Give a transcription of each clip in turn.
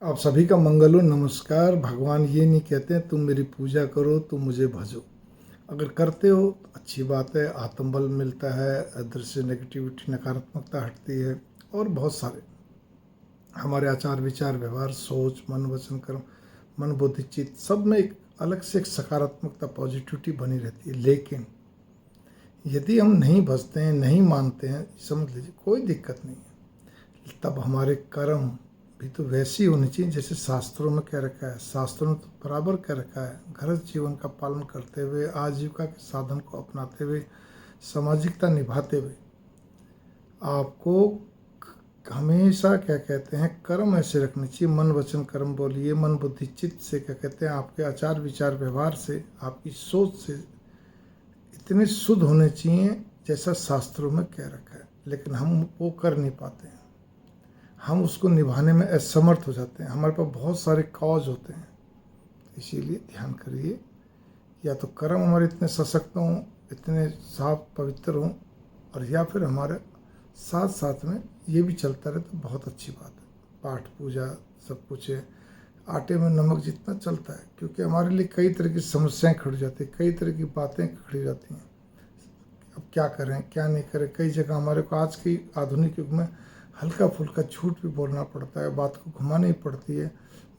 आप सभी का मंगल हो। नमस्कार। भगवान ये नहीं कहते हैं तुम मेरी पूजा करो, तुम मुझे भजो। अगर करते हो तो अच्छी बात है, आत्मबल मिलता है, अंदर से नेगेटिविटी नकारात्मकता हटती है। और बहुत सारे हमारे आचार विचार व्यवहार सोच मन वचन कर्म मन बुद्धि चित्त सब में एक अलग से एक सकारात्मकता पॉजिटिविटी बनी रहती है। लेकिन यदि हम नहीं भजते हैं, नहीं मानते हैं, समझ लीजिए कोई दिक्कत नहीं है, तब हमारे कर्म भी तो वैसी होनी चाहिए जैसे शास्त्रों में कह रखा है। शास्त्रों में तो बराबर कह रखा है, घर जीवन का पालन करते हुए, आजीविका के साधन को अपनाते हुए, सामाजिकता निभाते हुए आपको हमेशा क्या कहते हैं कर्म ऐसे रखने चाहिए। मन वचन कर्म बोलिए, मन बुद्धि चित्त से क्या कहते हैं आपके आचार विचार व्यवहार से, आपकी सोच से इतने शुद्ध होने चाहिए जैसा शास्त्रों में कह रखा है। लेकिन हम वो कर नहीं पाते हैं, हम उसको निभाने में असमर्थ हो जाते हैं। हमारे पास बहुत सारे कॉज होते हैं। इसीलिए ध्यान करिए, या तो कर्म हमारे इतने सशक्त हों, इतने साफ पवित्र हों, और या फिर हमारे साथ साथ में ये भी चलता रहे तो बहुत अच्छी बात है। पाठ पूजा सब कुछ है, आटे में नमक जितना चलता है, क्योंकि हमारे लिए कई तरह की समस्याएं खड़ी जाती हैं, कई तरह की बातें खड़ी जाती हैं। अब क्या करें क्या नहीं करें, कई जगह हमारे को आज की आधुनिक युग में हल्का फुल्का झूठ भी बोलना पड़ता है, बात को घुमानी पड़ती है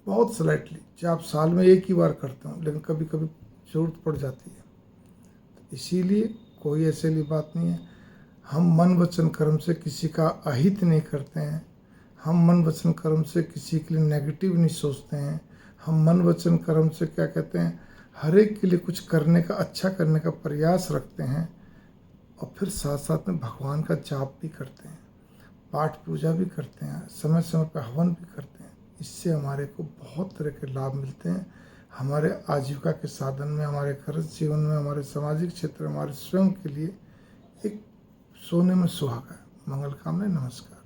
बहुत स्लाइटली। चाहे आप साल में एक ही बार करते हो, लेकिन कभी कभी जरूरत पड़ जाती है। तो इसीलिए कोई ऐसी बात नहीं है। हम मन वचन कर्म से किसी का अहित नहीं करते हैं, हम मन वचन कर्म से किसी के लिए नेगेटिव नहीं सोचते हैं। हम मन वचन कर्म से क्या कहते हैं हर एक के लिए कुछ करने का, अच्छा करने का प्रयास रखते हैं। और फिर साथ साथ में भगवान का जाप भी करते हैं, पाठ पूजा भी करते हैं, समय समय पर हवन भी करते हैं। इससे हमारे को बहुत तरह के लाभ मिलते हैं। हमारे आजीविका के साधन में, हमारे घर जीवन में, हमारे सामाजिक क्षेत्र में, हमारे स्वयं के लिए एक सोने में सुहागा है। मंगल कामना। नमस्कार।